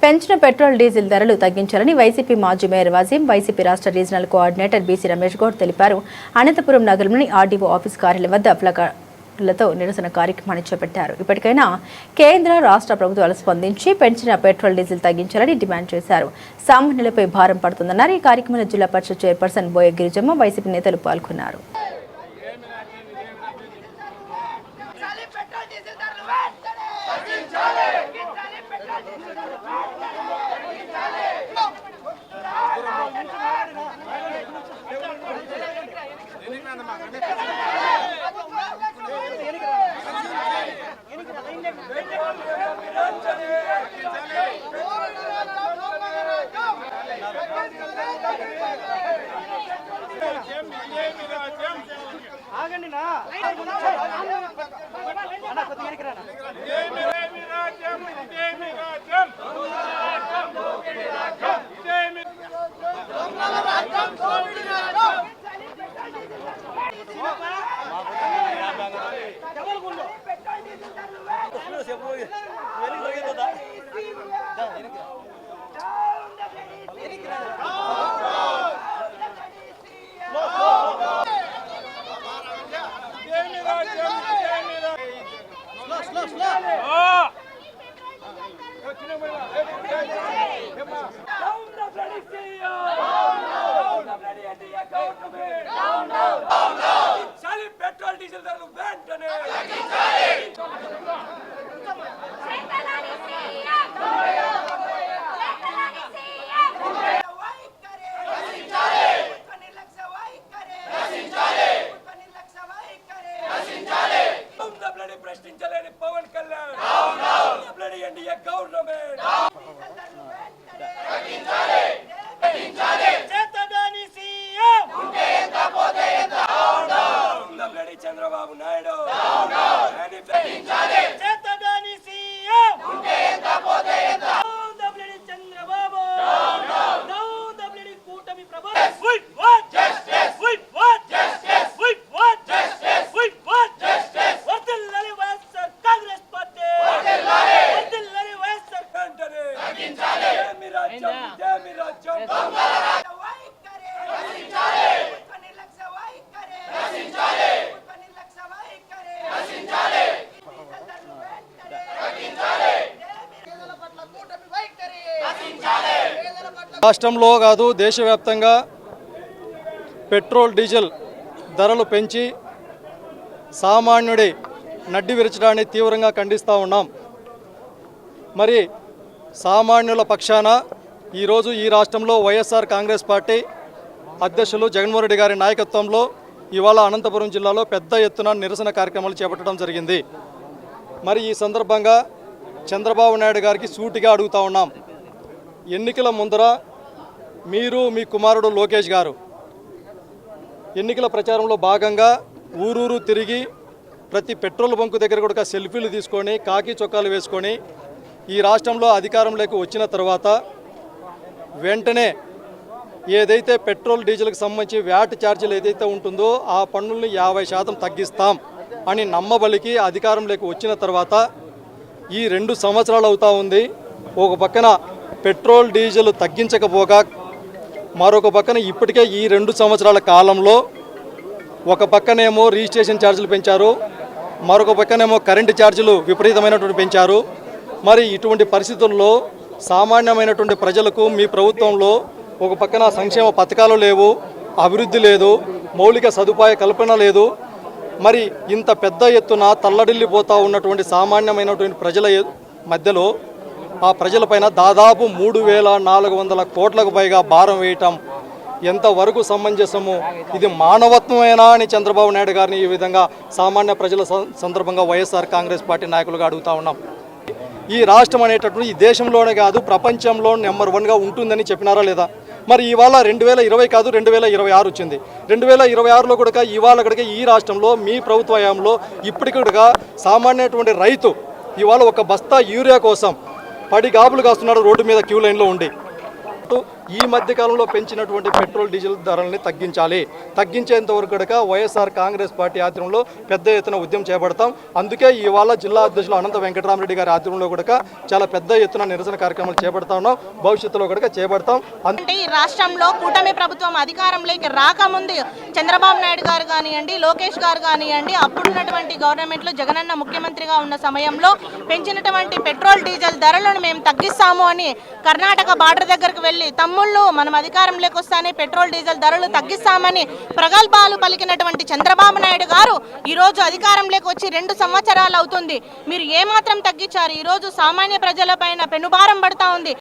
పెంచిన petrol diesel ధరలు తగ్గించాలని వైసీపీ మాజీ మేయర్ వజీం, వైసీపీ రాష్ట్ర regional coordinator BC Ramesh Goud తెలిపారు. అనంతపురం నగరంలోని ఆర్డీఓ ఆఫీస్ కార్యాలయం వద్ద ప్లకార్డులతో నిరసన కార్యక్రమాన్ని చేపట్టారు. ఇప్పటికైనా కేంద్ర రాష్ట్ర ప్రభుత్వాలు స్పందించి పెంచిన పెట్రోల్ డీజిల్ తగ్గించాలని డిమాండ్ చేశారు. సామాన్యులపై భారం పడుతుందన్నారు. ఈ కార్యక్రమంలో జిల్లా పరిషత్ చైర్పర్సన్ బోయ గిరిజమ్మ, వైసీపీ నేతలు పాల్గొన్నారు. పెట్రోల్ డీజిల్ ధరలు వెంటనే ప్రశ్నించలేని పవన్ కళ్యాణ్ ఎన్డీఏ గవర్నమెంట్ చంద్రబాబు నాయుడు చంద్రబాబు కూటమి కాంగ్రెస్ పార్టీ రాష్ట్రంలో కాదు దేశవ్యాప్తంగా పెట్రోల్ డీజిల్ ధరలు పెంచి సామాన్యుడి నడ్డి విరచడాన్ని తీవ్రంగా ఖండిస్తూ ఉన్నాం. మరి సామాన్యుల పక్షాన ఈరోజు ఈ రాష్ట్రంలో వైఎస్ఆర్ కాంగ్రెస్ పార్టీ అధ్యక్షులు జగన్మోహన్ రెడ్డి గారి నాయకత్వంలో ఇవాళ అనంతపురం జిల్లాలో పెద్ద ఎత్తున నిరసన కార్యక్రమాలు చేపట్టడం జరిగింది. మరి ఈ సందర్భంగా చంద్రబాబు నాయుడు గారికి సూటిగా అడుగుతూ ఉన్నాం. ఎన్నికల ముందర మీరు మీ కుమారుడు లోకేష్ గారు ఎన్నికల ప్రచారంలో భాగంగా ఊరూరు తిరిగి ప్రతి పెట్రోల్ బంకు దగ్గర కూడా సెల్ఫీలు తీసుకొని కాకి చొక్కాలు వేసుకొని ఈ రాష్ట్రంలో అధికారంలోకి వచ్చిన తర్వాత వెంటనే ఏదైతే పెట్రోల్ డీజిల్కి సంబంధించి వ్యాట్ ఛార్జీలు ఏదైతే ఉంటుందో ఆ పన్నుల్ని 50% తగ్గిస్తాం అని నమ్మబలికి అధికారంలోకి వచ్చిన తర్వాత ఈ 2 సంవత్సరాలు అవుతా ఉంది. ఒక పక్కన పెట్రోల్ డీజిల్ తగ్గించకపోగా మరొక పక్కన ఇప్పటికే ఈ 2 సంవత్సరాల కాలంలో ఒక పక్కనేమో రిజిస్ట్రేషన్ ఛార్జీలు పెంచారు, మరొక పక్కనేమో కరెంటు ఛార్జీలు విపరీతమైనటువంటి పెంచారు. మరి ఇటువంటి పరిస్థితుల్లో సామాన్యమైనటువంటి ప్రజలకు మీ ప్రభుత్వంలో ఒక పక్కన సంక్షేమ పథకాలు లేవు, అభివృద్ధి లేదు, మౌలిక సదుపాయ కల్పన లేదు. మరి ఇంత పెద్ద ఎత్తున తల్లడిల్లిపోతూ ఉన్నటువంటి సామాన్యమైనటువంటి ప్రజల మధ్యలో ఆ ప్రజలపైన దాదాపు 3,400 కోట్లకు పైగా భారం వేయటం ఎంతవరకు సమంజసము? ఇది మానవత్వమేనా అని చంద్రబాబు నాయుడు గారిని ఈ విధంగా సామాన్య ప్రజల సందర్భంగా వైఎస్ఆర్ కాంగ్రెస్ పార్టీ నాయకులుగా అడుగుతూ ఉన్నాం. ఈ రాష్ట్రం అనేటటువంటి ఈ దేశంలోనే కాదు ప్రపంచంలో నెంబర్ 1గా ఉంటుందని చెప్పినారా లేదా? మరి ఇవాళ 2020 కాదు 2026 వచ్చింది. 2026లో కూడా ఇవాళ కూడా ఈ రాష్ట్రంలో మీ ప్రభుత్వ హయాంలో ఇప్పటికి కూడా సామాన్యటువంటి రైతు ఇవాళ ఒక బస్తా యూరియా కోసం 10 గాబులు కాస్తున్నాడు రోడ్డు మీద క్యూ లైన్లో ఉండి. ఈ మధ్య కాలంలో పెంచినటువంటి పెట్రోల్ డీజిల్ ధరల్ని తగ్గించేంత వరకు కూడా వైఎస్ఆర్ కాంగ్రెస్ పార్టీ ఆధ్వర్యంలో పెద్ద ఎత్తున ఉద్యమం చేపడతాం. అందుకే ఇవాళ జిల్లా అధ్యక్షులు అనంత వెంకటరామరెడ్డి గారి ఆధ్వర్యంలో కూడా చాలా పెద్ద ఎత్తున నిరసన కార్యక్రమాలు చేపడతా ఉన్నాం. భవిష్యత్తులో కూడా చేపడతాం. అంటే ఈ రాష్ట్రంలో కూటమి ప్రభుత్వం అధికారంలోకి రాకముందు చంద్రబాబు నాయుడు గారు కానివ్వండి, లోకేష్ గారు కానివ్వండి, అప్పుడున్నటువంటి గవర్నమెంట్లో జగనన్న ముఖ్యమంత్రిగా ఉన్న సమయంలో పెంచినటువంటి పెట్రోల్ డీజిల్ ధరలను మేము తగ్గిస్తాము అని కర్ణాటక బార్డర్ దగ్గరకు వెళ్ళి తమ్ముళ్ళు మనం అధికారంలోకి వస్తానే పెట్రోల్ డీజిల్ ధరలు తగ్గిస్తామని ప్రగల్భాలు పలికినటువంటి చంద్రబాబు నాయుడు గారు ఈరోజు అధికారంలోకి వచ్చి 2 సంవత్సరాలు అవుతుంది. మీరు ఏమాత్రం తగ్గించారు? ఈరోజు సామాన్య ప్రజల పైన పెనుభారం పడతా ఉంది.